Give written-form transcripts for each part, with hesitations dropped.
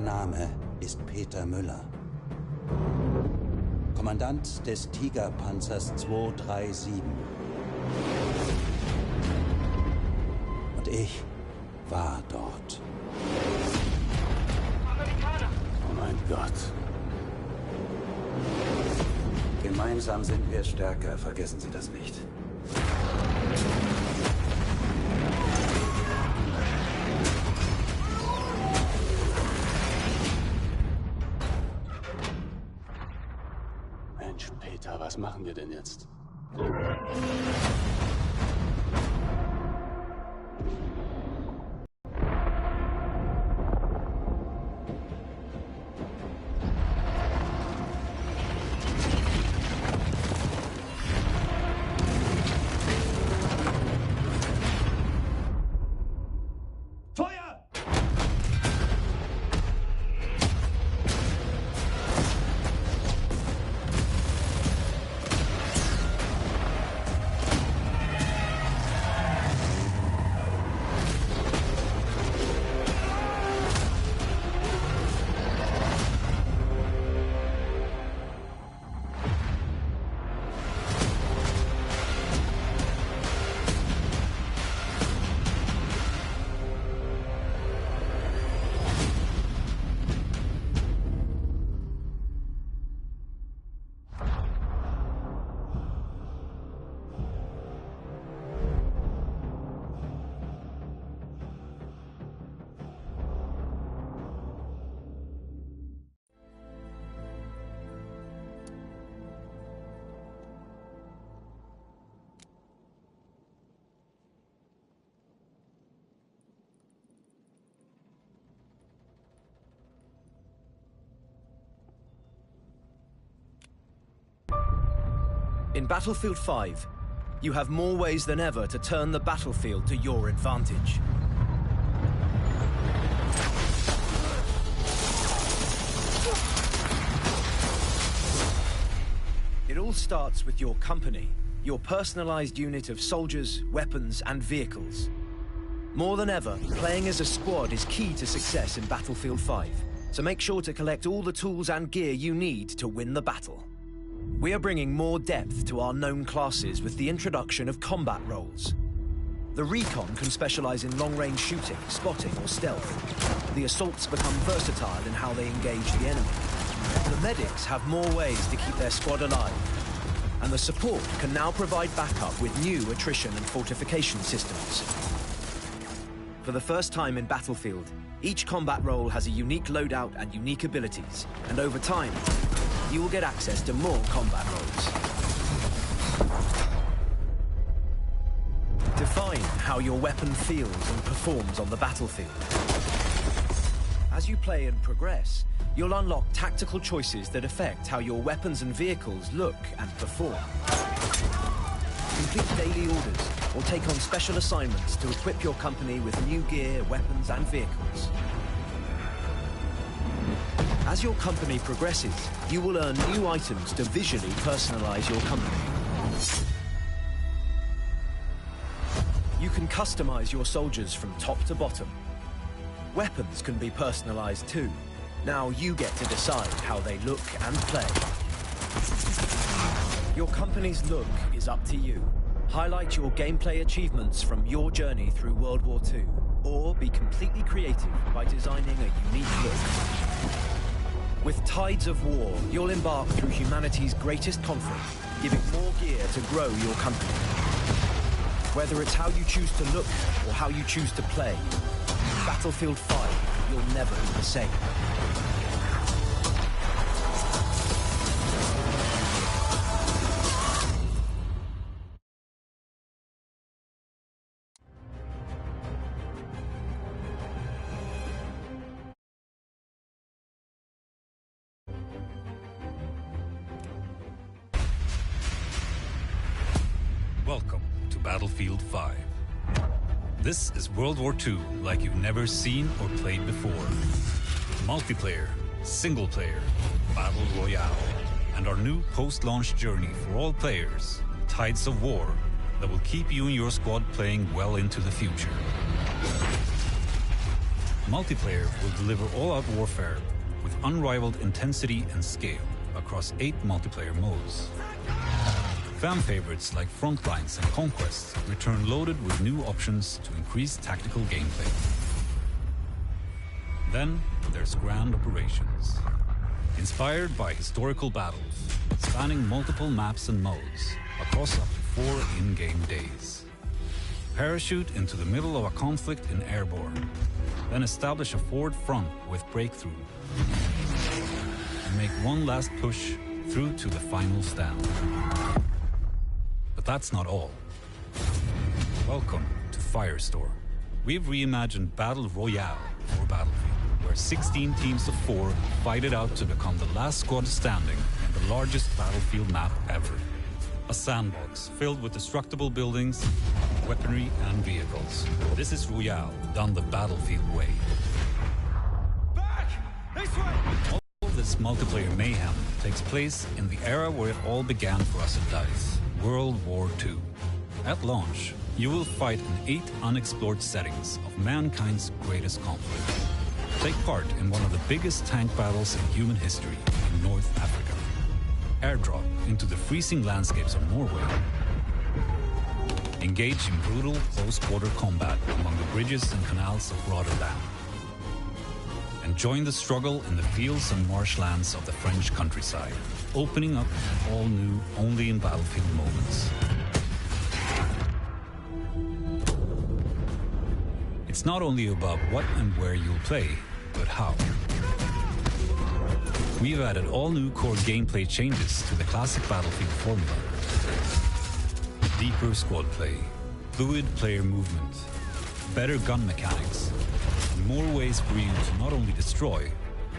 Name ist Peter Müller. Kommandant des Tigerpanzers 237. Und ich war dort. Amerikaner! Oh mein Gott. Gemeinsam sind wir stärker, vergessen Sie das nicht. Mensch, Peter, was machen wir denn jetzt? In Battlefield 5, you have more ways than ever to turn the battlefield to your advantage. It all starts with your company, your personalized unit of soldiers, weapons, and vehicles. More than ever, playing as a squad is key to success in Battlefield 5, so make sure to collect all the tools and gear you need to win the battle. We are bringing more depth to our known classes with the introduction of combat roles. The Recon can specialize in long-range shooting, spotting, or stealth. The Assaults become versatile in how they engage the enemy. The Medics have more ways to keep their squad alive. And the Support can now provide backup with new attrition and fortification systems. For the first time in Battlefield, each combat role has a unique loadout and unique abilities, and over time, you will get access to more combat roles. Define how your weapon feels and performs on the battlefield. As you play and progress, you'll unlock tactical choices that affect how your weapons and vehicles look and perform. Complete daily orders or take on special assignments to equip your company with new gear, weapons, and vehicles. As your company progresses, you will earn new items to visually personalize your company. You can customize your soldiers from top to bottom. Weapons can be personalized too. Now you get to decide how they look and play. Your company's look is up to you. Highlight your gameplay achievements from your journey through World War II, or be completely creative by designing a unique look. With Tides of War, you'll embark through humanity's greatest conflict, giving more gear to grow your company. Whether it's how you choose to look or how you choose to play, in Battlefield 5, you'll never be the same. Welcome to Battlefield 5. This is World War II like you've never seen or played before. Multiplayer, single player, Battle Royale, and our new post-launch journey for all players, Tides of War, that will keep you and your squad playing well into the future. Multiplayer will deliver all-out warfare with unrivaled intensity and scale across 8 multiplayer modes. Fan favorites like Frontlines and Conquest return loaded with new options to increase tactical gameplay. Then there's Grand Operations. Inspired by historical battles, spanning multiple maps and modes across up to 4 in-game days. Parachute into the middle of a conflict in Airborne, then establish a forward front with Breakthrough, and make one last push through to the final stand. But that's not all. Welcome to Firestorm. We've reimagined Battle Royale for Battlefield, where 16 teams of 4 fight it out to become the last squad standing in the largest battlefield map ever. A sandbox filled with destructible buildings, weaponry and vehicles. This is Royale, done the Battlefield way. Back! This way! All this multiplayer mayhem takes place in the era where it all began for us at DICE, World War II. At launch, you will fight in 8 unexplored settings of mankind's greatest conflict. Take part in one of the biggest tank battles in human history in North Africa. Airdrop into the freezing landscapes of Norway. Engage in brutal close-quarter combat among the bridges and canals of Rotterdam. And join the struggle in the fields and marshlands of the French countryside, opening up all new, only in Battlefield moments. It's not only about what and where you'll play, but how. We've added all new core gameplay changes to the classic Battlefield formula. Deeper squad play, fluid player movement, better gun mechanics, and more ways for you to not only destroy,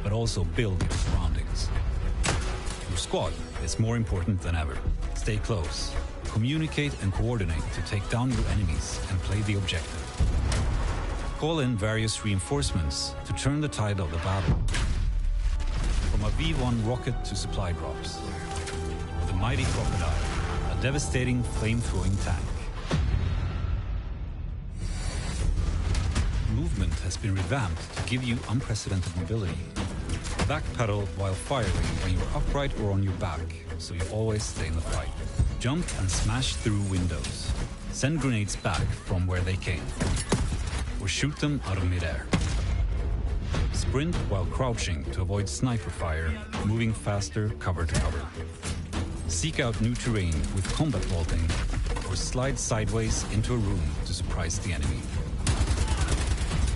but also build your surroundings. Your squad is more important than ever. Stay close, communicate and coordinate to take down your enemies and play the objective. Call in various reinforcements to turn the tide of the battle. From a V1 rocket to supply drops, or the mighty Crocodile, a devastating flame-throwing tank. Movement has been revamped to give you unprecedented mobility. Backpedal while firing when you're upright or on your back, so you always stay in the fight. Jump and smash through windows. Send grenades back from where they came, or shoot them out of midair. Sprint while crouching to avoid sniper fire, moving faster cover to cover. Seek out new terrain with combat vaulting, or slide sideways into a room to surprise the enemy.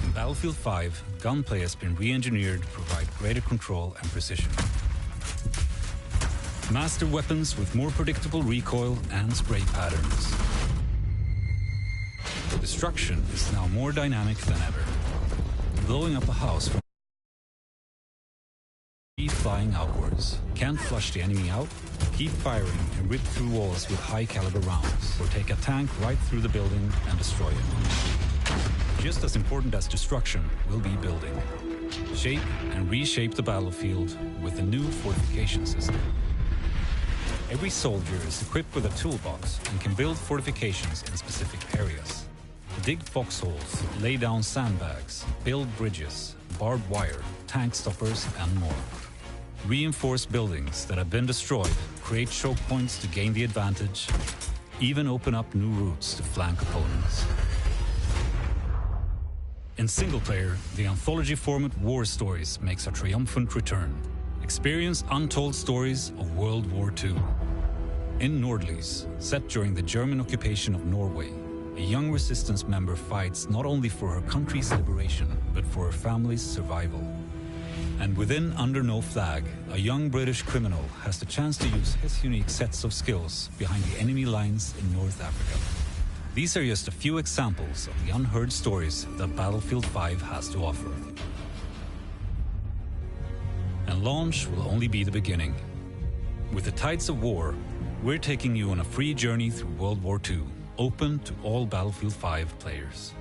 In Battlefield 5, gunplay has been re-engineered to provide greater control and precision. Master weapons with more predictable recoil and spray patterns. Destruction is now more dynamic than ever. Blowing up a house from flying outwards. Can't flush the enemy out? Keep firing and rip through walls with high-caliber rounds, or take a tank right through the building and destroy it. Just as important as destruction will be building. Shape and reshape the battlefield with a new fortification system. Every soldier is equipped with a toolbox and can build fortifications in specific areas. Dig foxholes, lay down sandbags, build bridges, barbed wire, tank stoppers, and more. Reinforce buildings that have been destroyed, create choke points to gain the advantage, even open up new routes to flank opponents. In single player, the anthology format War Stories makes a triumphant return. Experience untold stories of World War II. In Nordlys, set during the German occupation of Norway, a young resistance member fights not only for her country's liberation, but for her family's survival. And within Under No Flag, a young British criminal has the chance to use his unique sets of skills behind the enemy lines in North Africa. These are just a few examples of the unheard stories that Battlefield 5 has to offer. And launch will only be the beginning. With the Tides of War, we're taking you on a free journey through World War II, open to all Battlefield 5 players.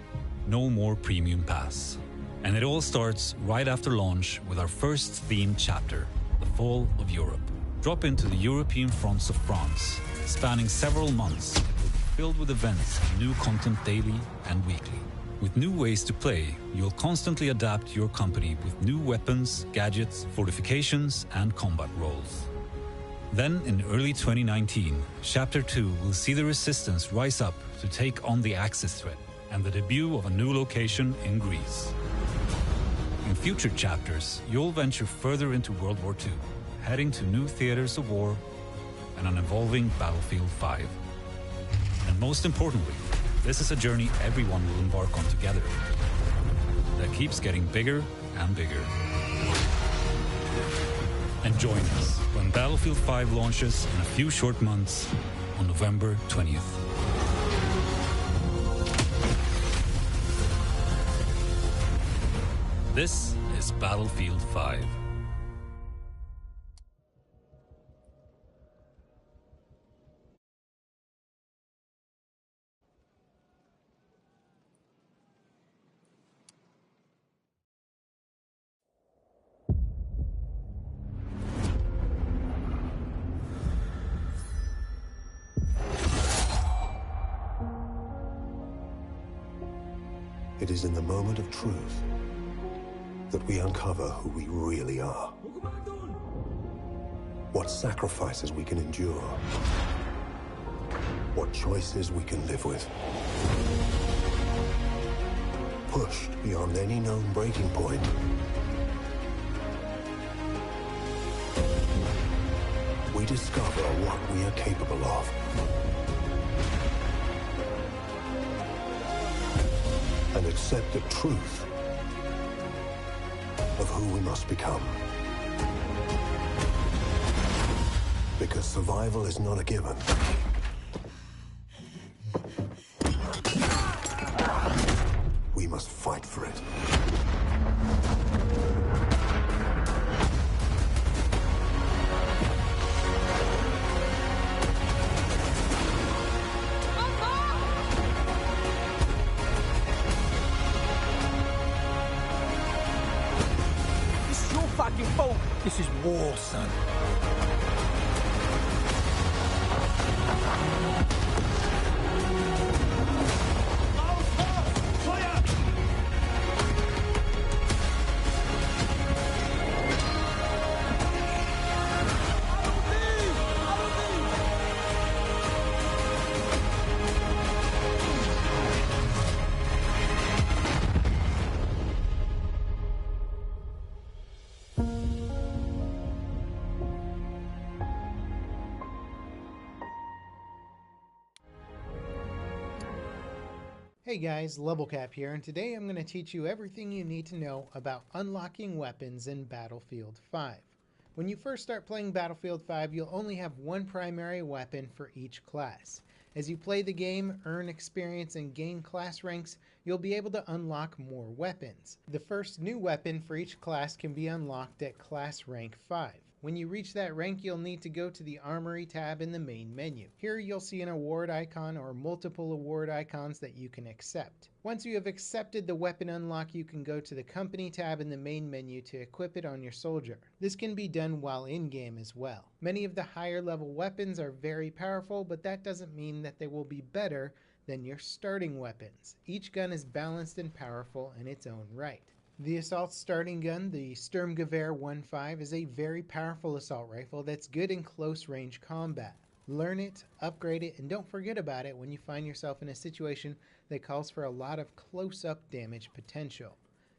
No more premium pass. And it all starts right after launch with our first themed chapter, The Fall of Europe. Drop into the European fronts of France, spanning several months. It will be filled with events and new content daily and weekly. With new ways to play, you'll constantly adapt your company with new weapons, gadgets, fortifications, and combat roles. Then, in early 2019, Chapter 2 will see the Resistance rise up to take on the Axis threat and the debut of a new location in Greece. In future chapters, you'll venture further into World War II, heading to new theaters of war and an evolving Battlefield 5. And most importantly, this is a journey everyone will embark on together that keeps getting bigger and bigger. And join us when Battlefield 5 launches in a few short months on November 20th. This is Battlefield 5. It is in the moment of truth that we uncover who we really are. What sacrifices we can endure. What choices we can live with. Pushed beyond any known breaking point, we discover what we are capable of. And accept the truth of who we must become. Because survival is not a given. We must fight for it. This is war, son. Hey guys, Levelcap here, and today I'm going to teach you everything you need to know about unlocking weapons in Battlefield 5. When you first start playing Battlefield 5, you'll only have one primary weapon for each class. As you play the game, earn experience, and gain class ranks, you'll be able to unlock more weapons. The first new weapon for each class can be unlocked at class rank 5. When you reach that rank, you'll need to go to the Armory tab in the main menu. Here you'll see an award icon or multiple award icons that you can accept. Once you have accepted the weapon unlock, you can go to the Company tab in the main menu to equip it on your soldier. This can be done while in-game as well. Many of the higher level weapons are very powerful, but that doesn't mean that they will be better than your starting weapons. Each gun is balanced and powerful in its own right. The assault starting gun, the Sturmgewehr 1.5, is a very powerful assault rifle that's good in close range combat. Learn it, upgrade it, and don't forget about it when you find yourself in a situation that calls for a lot of close-up damage potential.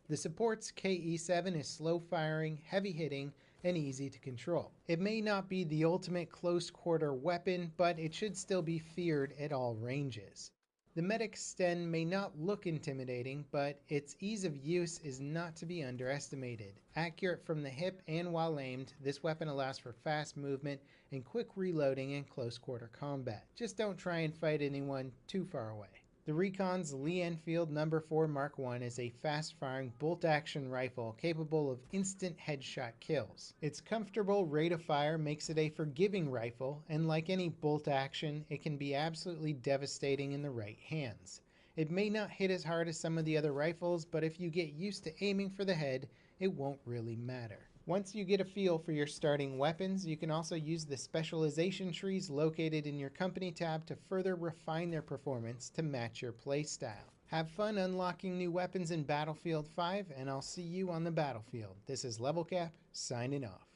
The support's KE7 is slow firing, heavy hitting, and easy to control. It may not be the ultimate close quarter weapon, but it should still be feared at all ranges. The Medic Sten may not look intimidating, but its ease of use is not to be underestimated. Accurate from the hip and while aimed, this weapon allows for fast movement and quick reloading in close quarter combat. Just don't try and fight anyone too far away. The Recon's Lee Enfield No. 4 Mark I is a fast-firing bolt-action rifle capable of instant headshot kills. Its comfortable rate of fire makes it a forgiving rifle, and like any bolt-action, it can be absolutely devastating in the right hands. It may not hit as hard as some of the other rifles, but if you get used to aiming for the head, it won't really matter. Once you get a feel for your starting weapons, you can also use the specialization trees located in your Company tab to further refine their performance to match your playstyle. Have fun unlocking new weapons in Battlefield 5, and I'll see you on the battlefield. This is Level Cap, signing off.